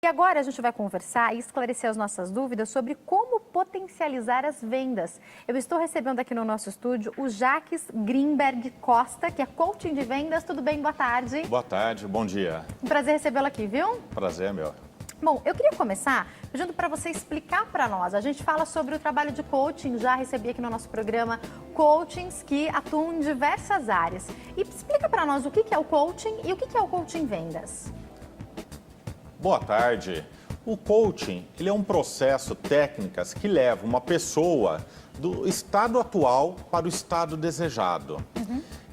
E agora a gente vai conversar e esclarecer as nossas dúvidas sobre como potencializar as vendas. Eu estou recebendo aqui no nosso estúdio o Jaques Grimberg Costa, que é coaching de vendas. Tudo bem? Boa tarde. Boa tarde, bom dia. Um prazer recebê-lo aqui, viu? Prazer, meu. Bom, eu queria começar pedindo para você explicar para nós. A gente fala sobre o trabalho de coaching, já recebi aqui no nosso programa coachings que atuam em diversas áreas. E explica para nós o que é o coaching e o que é o coaching vendas. Boa tarde. O coaching, ele é um processo, técnicas que leva uma pessoa do estado atual para o estado desejado.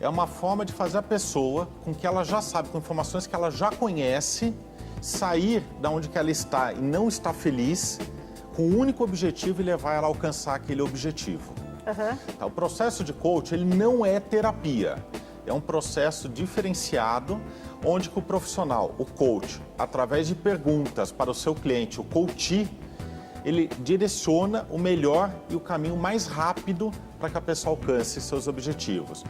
É uma forma de fazer a pessoa com que ela já sabe, com informações que ela já conhece, sair da onde que ela está e não está feliz, com o único objetivo e levar ela a alcançar aquele objetivo. Tá, o processo de coaching, ele não é terapia. É um processo diferenciado, onde que o profissional, o coach, através de perguntas para o seu cliente, o coachee, ele direciona o melhor e o caminho mais rápido para que a pessoa alcance seus objetivos.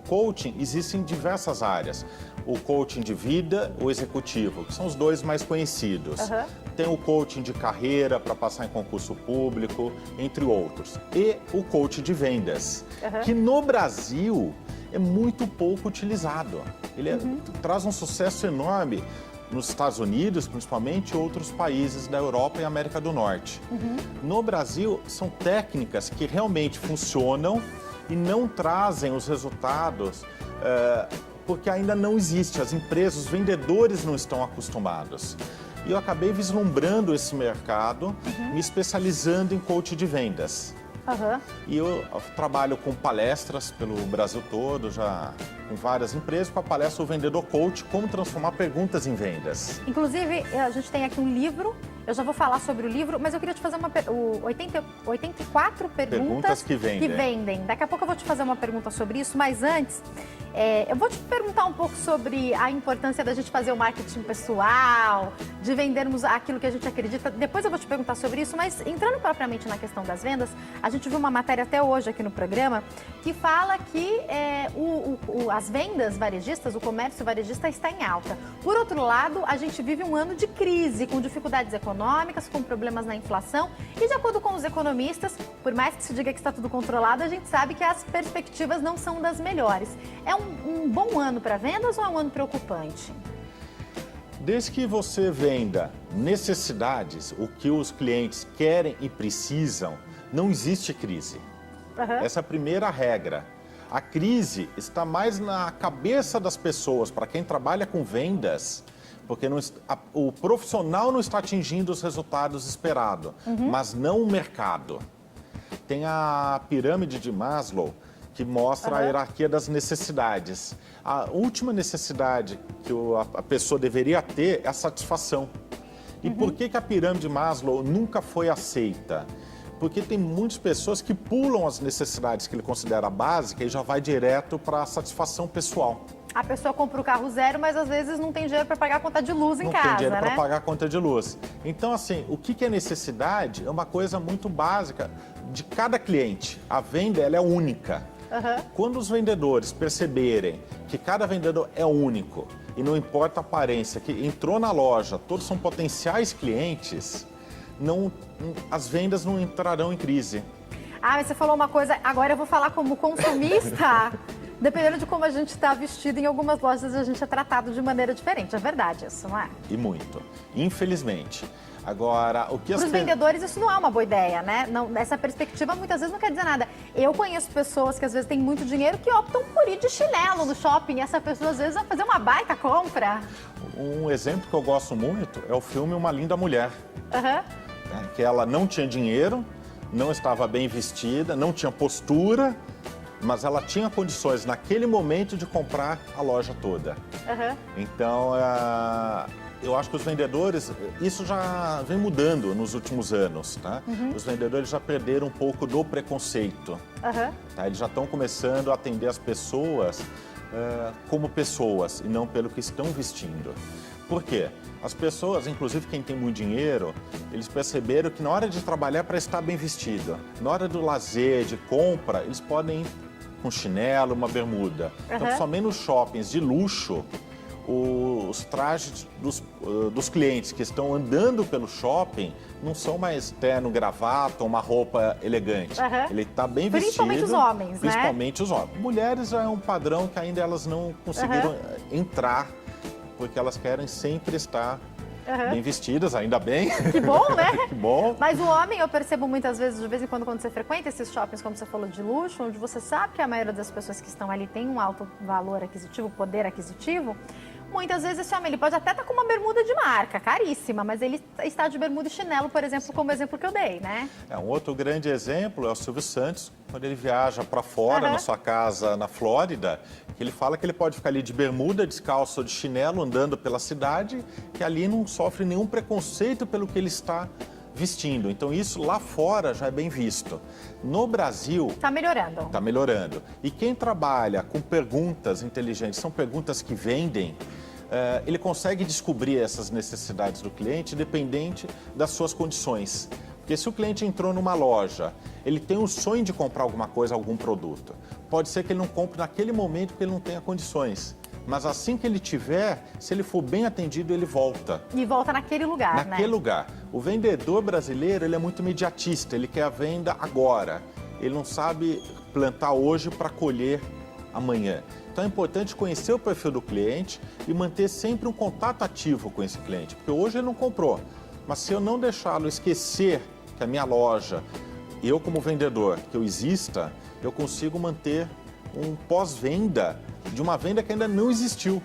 Coaching existe em diversas áreas. O coaching de vida, o executivo, que são os dois mais conhecidos. Tem o coaching de carreira para passar em concurso público, entre outros. E o coaching de vendas, que no Brasil é muito pouco utilizado. Ele traz um sucesso enorme nos Estados Unidos, principalmente, e outros países da Europa e América do Norte. No Brasil, são técnicas que realmente funcionam e não trazem os resultados porque ainda não existe. As empresas, os vendedores não estão acostumados. E eu acabei vislumbrando esse mercado, me especializando em coaching de vendas. E eu trabalho com palestras pelo Brasil todo, já com várias empresas, com a palestra O Vendedor Coach, como transformar perguntas em vendas. Inclusive, a gente tem aqui um livro, eu já vou falar sobre o livro, mas eu queria te fazer 84 perguntas que vendem. Daqui a pouco eu vou te fazer uma pergunta sobre isso, mas antes, eu vou te perguntar um pouco sobre a importância da gente fazer o marketing pessoal, de vendermos aquilo que a gente acredita. Depois eu vou te perguntar sobre isso, mas entrando propriamente na questão das vendas, a gente viu uma matéria até hoje aqui no programa que fala que as vendas varejistas, o comércio varejista está em alta. Por outro lado, a gente vive um ano de crise, com dificuldades econômicas, com problemas na inflação e, de acordo com os economistas, por mais que se diga que está tudo controlado, a gente sabe que as perspectivas não são das melhores. É um bom ano para vendas ou é um ano preocupante? Desde que você venda necessidades, o que os clientes querem e precisam, não existe crise. Essa é a primeira regra. A crise está mais na cabeça das pessoas, para quem trabalha com vendas, porque o profissional não está atingindo os resultados esperados, mas não o mercado. Tem a pirâmide de Maslow, que mostra a hierarquia das necessidades. A última necessidade que a pessoa deveria ter é a satisfação. E por que a pirâmide de Maslow nunca foi aceita? Porque tem muitas pessoas que pulam as necessidades que ele considera básicas e já vai direto para a satisfação pessoal. A pessoa compra o carro zero, mas às vezes não tem dinheiro para pagar a conta de luz em casa, né? Não tem dinheiro para pagar a conta de luz. Então, assim, o que é necessidade é uma coisa muito básica de cada cliente. A venda, ela é única. Quando os vendedores perceberem que cada vendedor é único e não importa a aparência, que entrou na loja, todos são potenciais clientes, as vendas não entrarão em crise. Mas você falou uma coisa, agora eu vou falar como consumista. Dependendo de como a gente está vestido, em algumas lojas a gente é tratado de maneira diferente. É verdade isso, não é? E muito. Infelizmente. Agora, o que Para os vendedores isso não é uma boa ideia, né? Não, essa perspectiva muitas vezes não quer dizer nada. Eu conheço pessoas que às vezes têm muito dinheiro que optam por ir de chinelo no shopping. E essa pessoa às vezes vai fazer uma baita compra. Um exemplo que eu gosto muito é o filme Uma Linda Mulher. Que ela não tinha dinheiro, não estava bem vestida, não tinha postura, mas ela tinha condições naquele momento de comprar a loja toda. Então, eu acho que os vendedores, isso já vem mudando nos últimos anos, tá? Os vendedores já perderam um pouco do preconceito. Tá? Eles já estão começando a atender as pessoas como pessoas e não pelo que estão vestindo. Por quê? As pessoas, inclusive quem tem muito dinheiro, eles perceberam que na hora de trabalhar é para estar bem vestido. Na hora do lazer, de compra, eles podem ir com chinelo, uma bermuda. Então, somente nos shoppings de luxo, os trajes dos clientes que estão andando pelo shopping não são mais terno, gravata, uma roupa elegante. Ele está bem vestido. Principalmente os homens, Principalmente os homens. Mulheres já é um padrão que ainda elas não conseguiram entrar, porque elas querem sempre estar bem vestidas, ainda bem. Que bom, né? Que bom. Mas o homem, eu percebo muitas vezes, de vez em quando você frequenta esses shoppings, como você falou, de luxo, onde você sabe que a maioria das pessoas que estão ali tem um alto valor aquisitivo, poder aquisitivo. Muitas vezes esse homem, ele pode até estar com uma bermuda de marca, caríssima, mas ele está de bermuda e chinelo, por exemplo, como o exemplo que eu dei, né? Um outro grande exemplo é o Silvio Santos, quando ele viaja para fora, na sua casa na Flórida, que ele fala que ele pode ficar ali de bermuda, descalço ou de chinelo, andando pela cidade, que ali não sofre nenhum preconceito pelo que ele está vestindo. Então isso lá fora já é bem visto. No Brasil... Está melhorando. Está melhorando. E quem trabalha com perguntas inteligentes, são perguntas que vendem, ele consegue descobrir essas necessidades do cliente independente das suas condições. Porque se o cliente entrou numa loja, ele tem um sonho de comprar alguma coisa, algum produto. Pode ser que ele não compre naquele momento porque ele não tenha condições. Mas assim que ele tiver, se ele for bem atendido, ele volta. E volta naquele lugar, né? Naquele lugar. O vendedor brasileiro, ele é muito imediatista, ele quer a venda agora. Ele não sabe plantar hoje para colher amanhã. Então é importante conhecer o perfil do cliente e manter sempre um contato ativo com esse cliente. Porque hoje ele não comprou, mas se eu não deixá-lo esquecer que a minha loja, eu como vendedor, que eu exista, eu consigo manter um pós-venda de uma venda que ainda não existiu.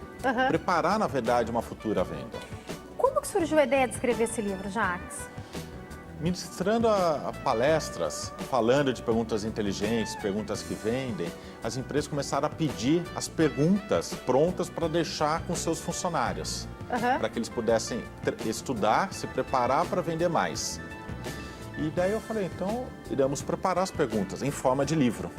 Preparar, na verdade, uma futura venda. Como que surgiu a ideia de escrever esse livro, Jacques? Ministrando a palestras, falando de perguntas inteligentes, perguntas que vendem, as empresas começaram a pedir as perguntas prontas para deixar com seus funcionários, para que eles pudessem estudar, se preparar para vender mais. E daí eu falei, então, iremos preparar as perguntas em forma de livro.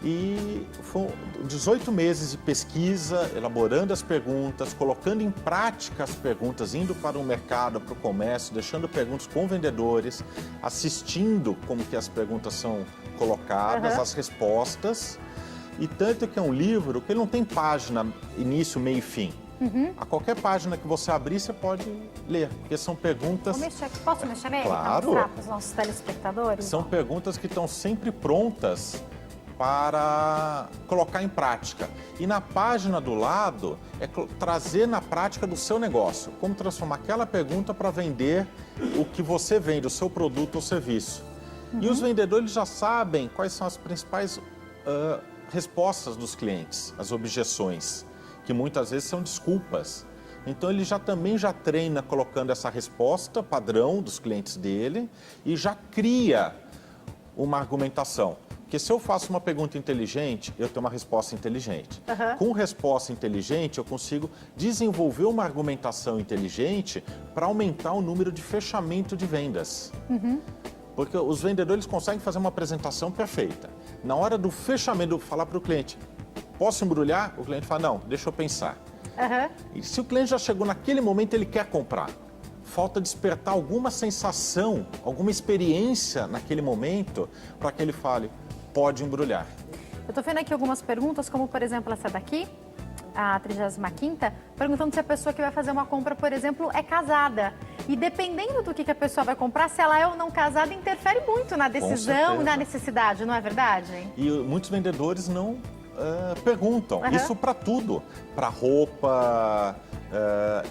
E foram 18 meses de pesquisa, elaborando as perguntas, colocando em prática as perguntas, indo para o mercado, para o comércio, deixando perguntas com vendedores, assistindo como que as perguntas são colocadas, as respostas. E tanto que é um livro que ele não tem página, início, meio e fim. A qualquer página que você abrir, você pode ler, porque são perguntas... Posso mexer nele? Claro. Para os nossos telespectadores? São perguntas que estão sempre prontas para colocar em prática. E na página do lado, é trazer na prática do seu negócio. Como transformar aquela pergunta para vender o que você vende, o seu produto ou serviço. E os vendedores já sabem quais são as principais respostas dos clientes, as objeções, que muitas vezes são desculpas. Então ele também já treina colocando essa resposta padrão dos clientes dele e já cria uma argumentação. Porque se eu faço uma pergunta inteligente, eu tenho uma resposta inteligente. Com resposta inteligente, eu consigo desenvolver uma argumentação inteligente para aumentar o número de fechamento de vendas. Porque os vendedores conseguem fazer uma apresentação perfeita. Na hora do fechamento, falar para o cliente, posso embrulhar? O cliente fala, não, deixa eu pensar. E se o cliente já chegou naquele momento, ele quer comprar. Falta despertar alguma sensação, alguma experiência naquele momento para que ele fale, pode embrulhar. Eu estou vendo aqui algumas perguntas, como por exemplo essa daqui, a 35ª, perguntando se a pessoa que vai fazer uma compra, por exemplo, é casada. E dependendo do que a pessoa vai comprar, se ela é ou não casada, interfere muito na decisão e na necessidade, não é verdade? E muitos vendedores não perguntam. Isso para tudo. Para roupa,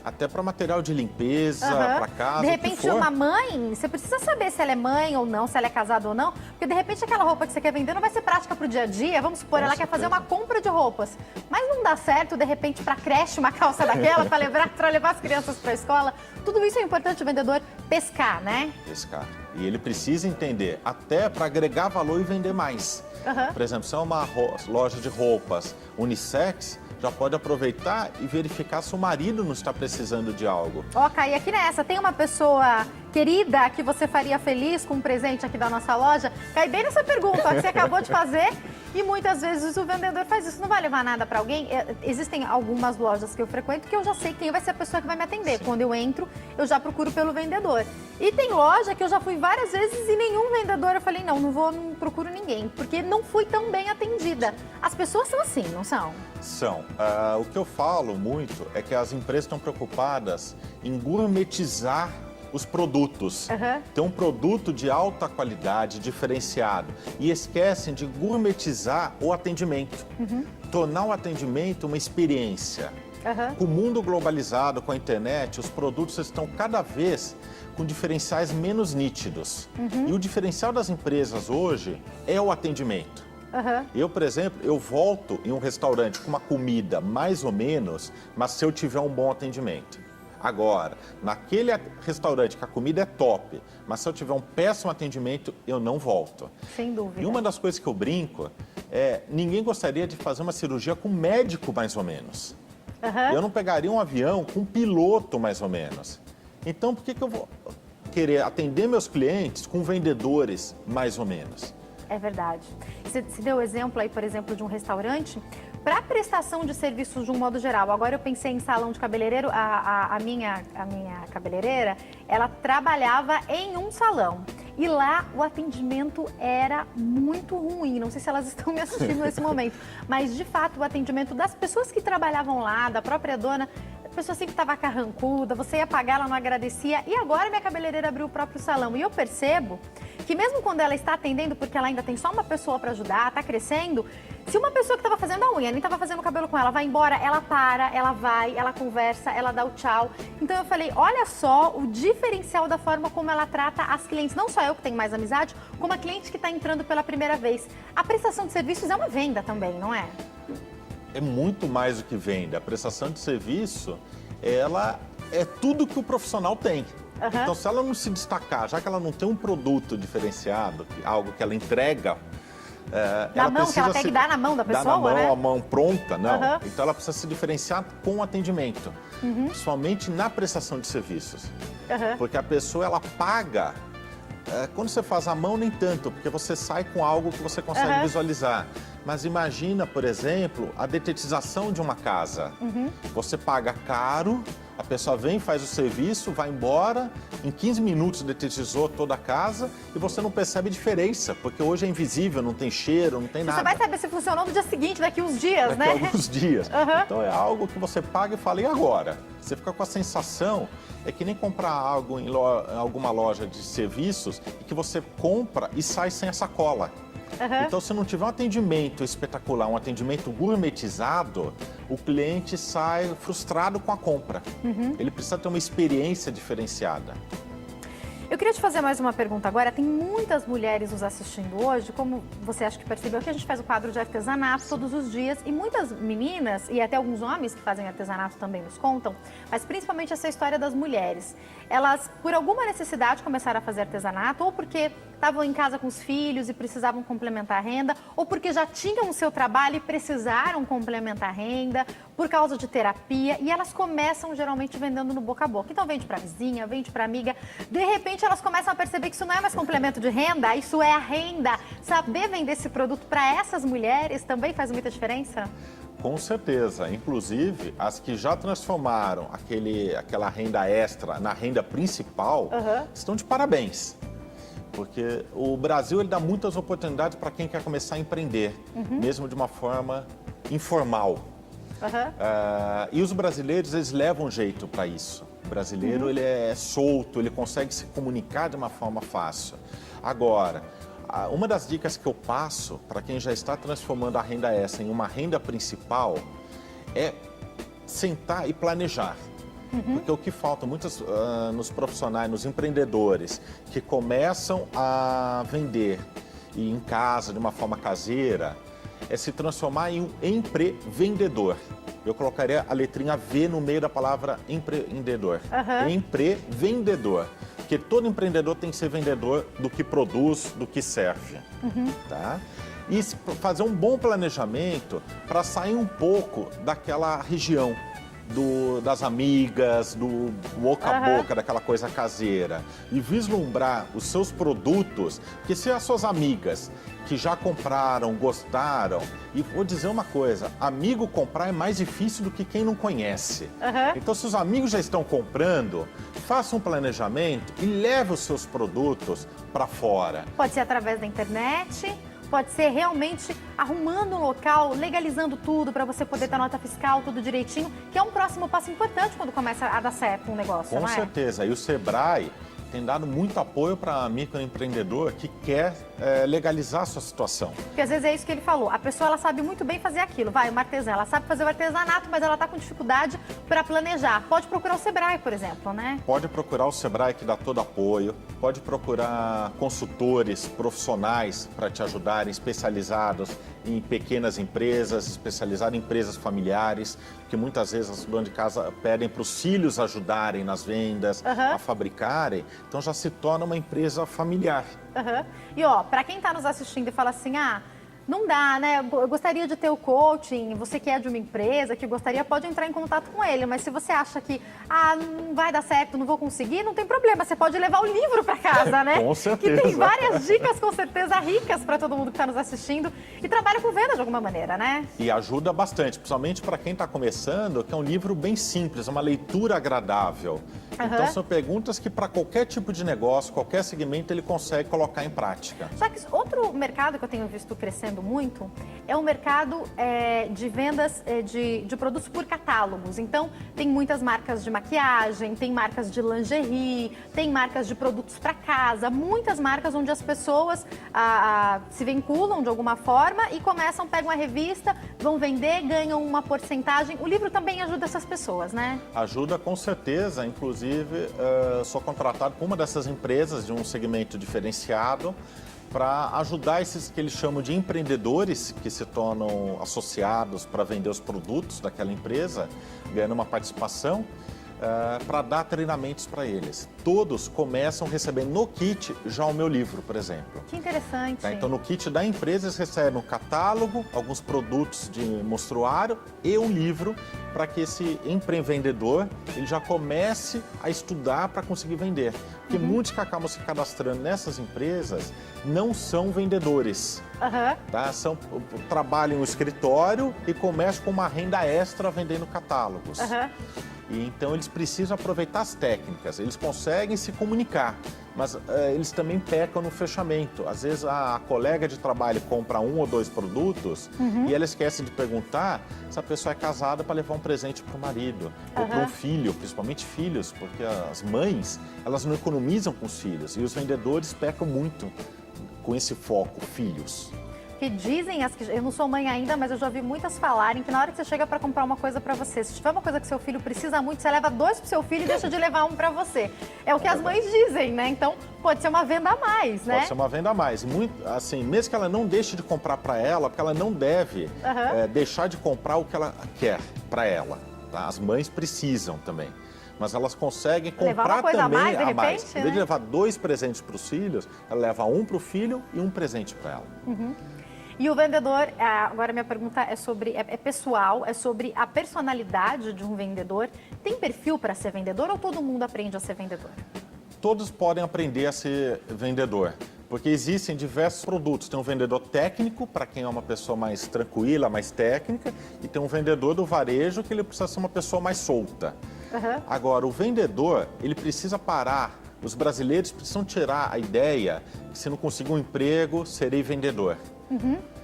até para material de limpeza, para casa, de repente, uma mãe, você precisa saber se ela é mãe ou não, se ela é casada ou não, porque de repente aquela roupa que você quer vender não vai ser prática para o dia a dia. Vamos supor, ela quer fazer uma compra de roupas, mas não dá certo, de repente, para creche, uma calça daquela, para levar as crianças para a escola. Tudo isso é importante o vendedor pescar, né? Pescar. E ele precisa entender, até para agregar valor e vender mais. Por exemplo, se é uma loja de roupas unissex, já pode aproveitar e verificar se o marido não está precisando de algo. Ó, caí aqui nessa. Tem uma pessoa querida que você faria feliz com um presente aqui da nossa loja? Cai bem nessa pergunta que você acabou de fazer. E muitas vezes o vendedor faz isso, não vai levar nada para alguém. Existem algumas lojas que eu frequento que eu já sei quem vai ser a pessoa que vai me atender. Sim. Quando eu entro, eu já procuro pelo vendedor. E tem loja que eu já fui várias vezes e nenhum vendedor, eu falei, não procuro ninguém, porque não fui tão bem atendida. As pessoas são assim, não são? São. O que eu falo muito é que as empresas estão preocupadas em gourmetizar os produtos. Ter um produto de alta qualidade, diferenciado. E esquecem de gourmetizar o atendimento. Tornar o atendimento uma experiência. Com o mundo globalizado, com a internet, os produtos estão cada vez com diferenciais menos nítidos. E o diferencial das empresas hoje é o atendimento. Eu, por exemplo, eu volto em um restaurante com uma comida mais ou menos, mas se eu tiver um bom atendimento. Agora, naquele restaurante que a comida é top, mas se eu tiver um péssimo atendimento, eu não volto. Sem dúvida. E uma das coisas que eu brinco é, ninguém gostaria de fazer uma cirurgia com um médico mais ou menos. Eu não pegaria um avião com um piloto mais ou menos. Então, por que eu vou querer atender meus clientes com vendedores mais ou menos? É verdade. Você deu o exemplo aí, por exemplo, de um restaurante. Para prestação de serviços de um modo geral, agora eu pensei em salão de cabeleireiro, a minha cabeleireira, ela trabalhava em um salão. E lá o atendimento era muito ruim. Não sei se elas estão me assistindo nesse momento, mas de fato o atendimento das pessoas que trabalhavam lá, da própria dona, a pessoa sempre estava carrancuda, você ia pagar, ela não agradecia. E agora minha cabeleireira abriu o próprio salão. E eu percebo que mesmo quando ela está atendendo, porque ela ainda tem só uma pessoa para ajudar, está crescendo, se uma pessoa que estava fazendo a unha, nem estava fazendo o cabelo com ela, vai embora, ela para, ela vai, ela conversa, ela dá o tchau. Então eu falei, olha só o diferencial da forma como ela trata as clientes. Não só eu que tenho mais amizade, como a cliente que está entrando pela primeira vez. A prestação de serviços é uma venda também, não é? É muito mais do que venda. A prestação de serviço, ela é tudo que o profissional tem. Então, se ela não se destacar, já que ela não tem um produto diferenciado, algo que ela entrega, ela mão, que ela pega e dá na mão da pessoa, dá na mão, né? a mão pronta, não. Então, ela precisa se diferenciar com o atendimento, principalmente na prestação de serviços. Porque a pessoa, ela paga. Quando você faz a mão, nem tanto, porque você sai com algo que você consegue visualizar. Mas imagina, por exemplo, a detetização de uma casa. Você paga caro, a pessoa vem, faz o serviço, vai embora, em 15 minutos detetizou toda a casa e você não percebe diferença, porque hoje é invisível, não tem cheiro, não tem nada. Você vai saber se funcionou no dia seguinte, daqui uns dias, né? Daqui a alguns dias. Então é algo que você paga e fala, e agora? Você fica com a sensação, é que nem comprar algo em alguma loja de serviços e que você compra e sai sem a sacola. Então, se não tiver um atendimento espetacular, um atendimento gourmetizado, o cliente sai frustrado com a compra. Ele precisa ter uma experiência diferenciada. Eu queria te fazer mais uma pergunta agora. Tem muitas mulheres nos assistindo hoje, como você acha que percebeu, que a gente faz o quadro de artesanato todos os dias e muitas meninas, e até alguns homens que fazem artesanato também nos contam, mas principalmente essa história das mulheres. Elas, por alguma necessidade, começaram a fazer artesanato, ou porque estavam em casa com os filhos e precisavam complementar a renda, ou porque já tinham o seu trabalho e precisaram complementar a renda, por causa de terapia, e elas começam geralmente vendendo no boca a boca. Então vende para vizinha, vende para amiga, de repente elas começam a perceber que isso não é mais complemento de renda, isso é a renda. Saber vender esse produto para essas mulheres também faz muita diferença? Com certeza. Inclusive, as que já transformaram aquela renda extra na renda principal, estão de parabéns. Porque o Brasil, ele dá muitas oportunidades para quem quer começar a empreender, mesmo de uma forma informal. E os brasileiros, eles levam jeito para isso. O brasileiro, ele é solto, ele consegue se comunicar de uma forma fácil. Agora, uma das dicas que eu passo para quem já está transformando a renda extra em uma renda principal é sentar e planejar. Porque o que falta muitos nos profissionais, nos empreendedores que começam a vender e em casa, de uma forma caseira, é se transformar em um empreendedor. Eu colocaria a letrinha V no meio da palavra empreendedor. Empreendedor. Porque todo empreendedor tem que ser vendedor do que produz, do que serve. Tá? E fazer um bom planejamento para sair um pouco daquela região. das amigas, do boca a boca, daquela coisa caseira. E vislumbrar os seus produtos, porque se as suas amigas que já compraram, gostaram, e vou dizer uma coisa, amigo comprar é mais difícil do que quem não conhece. Então, se os amigos já estão comprando, faça um planejamento e leve os seus produtos para fora. Pode ser através da internet, pode ser realmente arrumando um local, legalizando tudo para você poder ter nota fiscal, tudo direitinho, que é um próximo passo importante quando começa a dar certo um negócio, Com certeza. E o Sebrae tem dado muito apoio para microempreendedor que quer legalizar a sua situação. Porque às vezes é isso que ele falou, a pessoa ela sabe muito bem fazer aquilo, uma artesã, ela sabe fazer o artesanato, mas ela está com dificuldade para planejar. Pode procurar o Sebrae, por exemplo, né? Pode procurar o Sebrae, que dá todo apoio, pode procurar consultores profissionais para te ajudarem, especializados em pequenas empresas, especializados em empresas familiares, que muitas vezes as donas de casa pedem para os filhos ajudarem nas vendas, a fabricarem, então já se torna uma empresa familiar. E ó, para quem está nos assistindo e fala assim, não dá, né? Eu gostaria de ter o coaching, você que é de uma empresa, que gostaria, pode entrar em contato com ele. Mas se você acha que, não vai dar certo, não vou conseguir, não tem problema. Você pode levar o livro para casa, né? Com certeza. Que tem várias dicas, com certeza, ricas para todo mundo que está nos assistindo. E trabalha com venda de alguma maneira, né? E ajuda bastante, principalmente para quem está começando, que é um livro bem simples, uma leitura agradável. Então, são perguntas que para qualquer tipo de negócio, qualquer segmento, ele consegue colocar em prática. Só que outro mercado que eu tenho visto crescendo muito é o mercado de vendas de produtos por catálogos. Então, tem muitas marcas de maquiagem, tem marcas de lingerie, tem marcas de produtos para casa, muitas marcas onde as pessoas se vinculam de alguma forma e pegam a revista, vão vender, ganham uma porcentagem. O livro também ajuda essas pessoas, né? Ajuda com certeza, inclusive sou contratado por uma dessas empresas de um segmento diferenciado para ajudar esses que eles chamam de empreendedores que se tornam associados para vender os produtos daquela empresa, ganhando uma participação, para dar treinamentos para eles. Todos começam recebendo no kit já o meu livro, por exemplo. Que interessante. Tá? Então, no kit da empresa, eles recebem um catálogo, alguns produtos de mostruário e um livro para que esse empreendedor ele já comece a estudar para conseguir vender. Porque muitos que acabam se cadastrando nessas empresas não são vendedores. Tá? Trabalham no escritório e começam com uma renda extra vendendo catálogos. E então eles precisam aproveitar as técnicas, eles conseguem se comunicar, mas eles também pecam no fechamento. Às vezes a colega de trabalho compra 1 ou 2 produtos e ela esquece de perguntar se a pessoa é casada para levar um presente para o marido ou para um filho, principalmente filhos, porque as mães elas não economizam com os filhos e os vendedores pecam muito com esse foco, filhos. Que dizem, eu não sou mãe ainda, mas eu já ouvi muitas falarem que na hora que você chega para comprar uma coisa para você, se tiver uma coisa que seu filho precisa muito, você leva 2 pro seu filho e deixa de levar um para você. É o que as mães dizem, né? Então, pode ser uma venda a mais, né? Pode ser uma venda a mais. Muito, assim, mesmo que ela não deixe de comprar para ela, porque ela não deve deixar de comprar o que ela quer para ela. Tá? As mães precisam também. Mas elas conseguem comprar também a mais. Em vez de levar 2 presentes para os filhos, ela leva um para o filho e um presente para ela. E o vendedor, agora minha pergunta é pessoal, é sobre a personalidade de um vendedor. Tem perfil para ser vendedor ou todo mundo aprende a ser vendedor? Todos podem aprender a ser vendedor, porque existem diversos produtos. Tem um vendedor técnico, para quem é uma pessoa mais tranquila, mais técnica, e tem um vendedor do varejo, que ele precisa ser uma pessoa mais solta. Agora, o vendedor, ele precisa parar. Os brasileiros precisam tirar a ideia que se não conseguir um emprego, serei vendedor.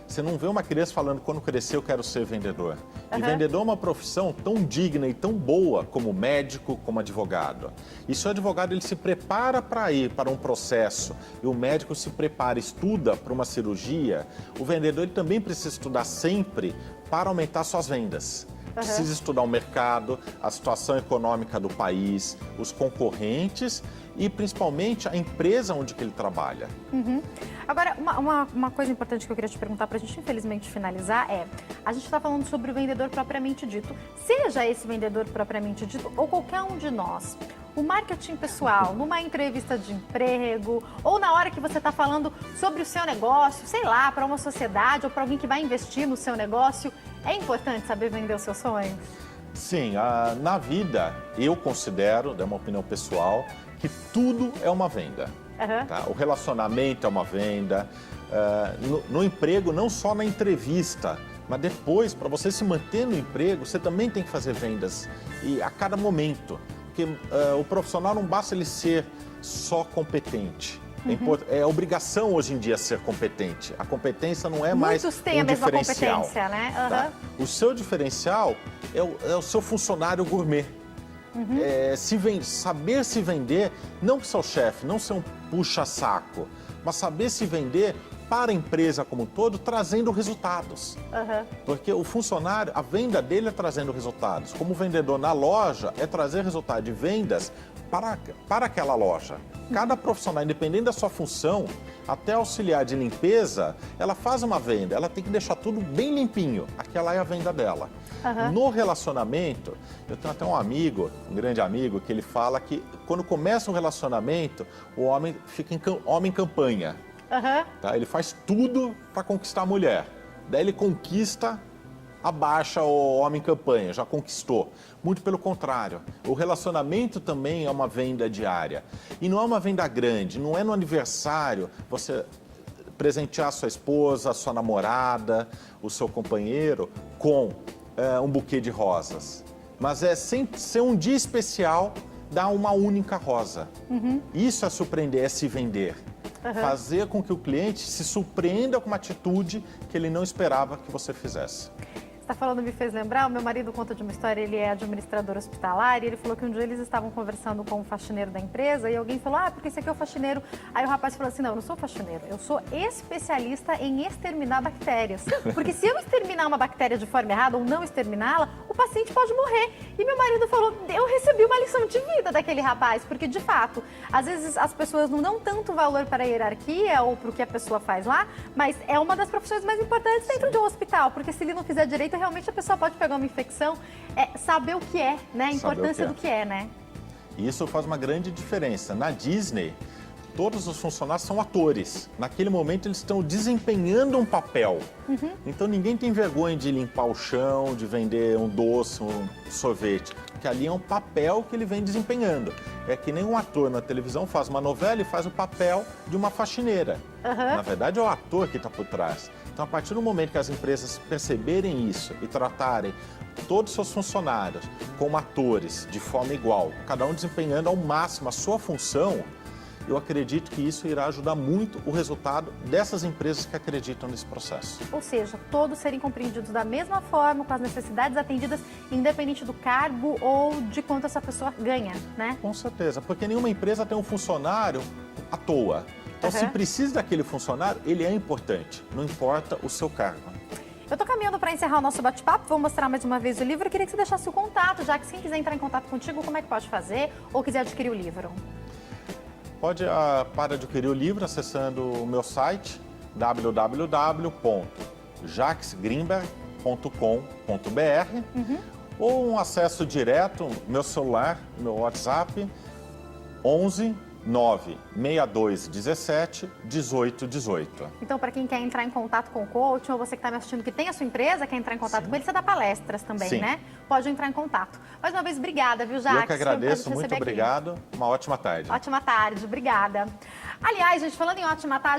Você não vê uma criança falando, quando crescer eu quero ser vendedor. E vendedor é uma profissão tão digna e tão boa como médico, como advogado. E se o advogado ele se prepara para ir para um processo e o médico se prepara, estuda para uma cirurgia, o vendedor ele também precisa estudar sempre para aumentar suas vendas. Precisa estudar o mercado, a situação econômica do país, os concorrentes e principalmente a empresa onde que ele trabalha. Agora, uma coisa importante que eu queria te perguntar para a gente, infelizmente, finalizar a gente está falando sobre o vendedor propriamente dito. Seja esse vendedor propriamente dito ou qualquer um de nós, o marketing pessoal, numa entrevista de emprego ou na hora que você está falando sobre o seu negócio, sei lá, para uma sociedade ou para alguém que vai investir no seu negócio, é importante saber vender os seus sonhos? Sim, na vida eu considero, é uma opinião pessoal, que tudo é uma venda. Tá? O relacionamento é uma venda, no emprego, não só na entrevista, mas depois, para você se manter no emprego, você também tem que fazer vendas e a cada momento. Porque o profissional não basta ele ser só competente. É obrigação hoje em dia ser competente. A competência não é mais Muitos têm a mesma competência, né? Tá? O seu diferencial é o seu funcionário gourmet. Saber se vender, não para o seu chefe, não ser um puxa-saco, mas saber se vender para a empresa como um todo, trazendo resultados. Porque o funcionário, a venda dele é trazendo resultados. Como vendedor na loja, é trazer resultado de vendas para aquela loja. Cada profissional, independente da sua função, até auxiliar de limpeza, ela faz uma venda, ela tem que deixar tudo bem limpinho. Aquela é a venda dela. No relacionamento, eu tenho até um amigo, um grande amigo, que ele fala que quando começa um relacionamento, o homem fica homem campanha. Tá? Ele faz tudo para conquistar a mulher. Daí ele conquista, abaixa o homem campanha, já conquistou. Muito pelo contrário, o relacionamento também é uma venda diária. E não é uma venda grande, não é no aniversário você presentear sua esposa, sua namorada, o seu companheiro com um buquê de rosas. Mas é sem ser um dia especial, dar uma única rosa. Isso é surpreender, é se vender. Fazer com que o cliente se surpreenda com uma atitude que ele não esperava que você fizesse. Você está falando, me fez lembrar, o meu marido conta de uma história, ele é administrador hospitalar, e ele falou que um dia eles estavam conversando com o faxineiro da empresa, e alguém falou, porque esse aqui é o faxineiro. Aí o rapaz falou assim, não, eu não sou faxineiro, eu sou especialista em exterminar bactérias. Porque se eu exterminar uma bactéria de forma errada ou não exterminá-la, o paciente pode morrer. E meu marido falou, eu recebi uma lição de vida daquele rapaz, porque de fato, às vezes as pessoas não dão tanto valor para a hierarquia ou para o que a pessoa faz lá, mas é uma das profissões mais importantes dentro de um hospital, porque se ele não fizer direito, realmente a pessoa pode pegar uma infecção, saber o que é, né? A importância do que é, né? E isso faz uma grande diferença. Na Disney, todos os funcionários são atores. Naquele momento, eles estão desempenhando um papel. Então, ninguém tem vergonha de limpar o chão, de vender um doce, um sorvete. Porque ali é um papel que ele vem desempenhando. É que nem um ator na televisão faz uma novela e faz o papel de uma faxineira. Na verdade, é o ator que está por trás. Então, a partir do momento que as empresas perceberem isso e tratarem todos os seus funcionários como atores de forma igual, cada um desempenhando ao máximo a sua função, eu acredito que isso irá ajudar muito o resultado dessas empresas que acreditam nesse processo. Ou seja, todos serem compreendidos da mesma forma, com as necessidades atendidas, independente do cargo ou de quanto essa pessoa ganha, né? Com certeza, porque nenhuma empresa tem um funcionário à toa. Então, se precisa daquele funcionário, ele é importante, não importa o seu cargo. Eu estou caminhando para encerrar o nosso bate-papo, vou mostrar mais uma vez o livro. Eu queria que você deixasse o contato, já que quem quiser entrar em contato contigo, como é que pode fazer? Ou quiser adquirir o livro? Pode para adquirir o livro acessando o meu site www.jaquesgrimberg.com.br ou um acesso direto, meu celular, meu WhatsApp, 11 96217 1818. Então, para quem quer entrar em contato com o coaching, ou você que está me assistindo que tem a sua empresa, quer entrar em contato com ele, você dá palestras também, né? Pode entrar em contato. Mais uma vez, obrigada, viu, Jaques? Eu que agradeço, muito obrigado. Uma ótima tarde. Ótima tarde, obrigada. Aliás, gente, falando em ótima tarde,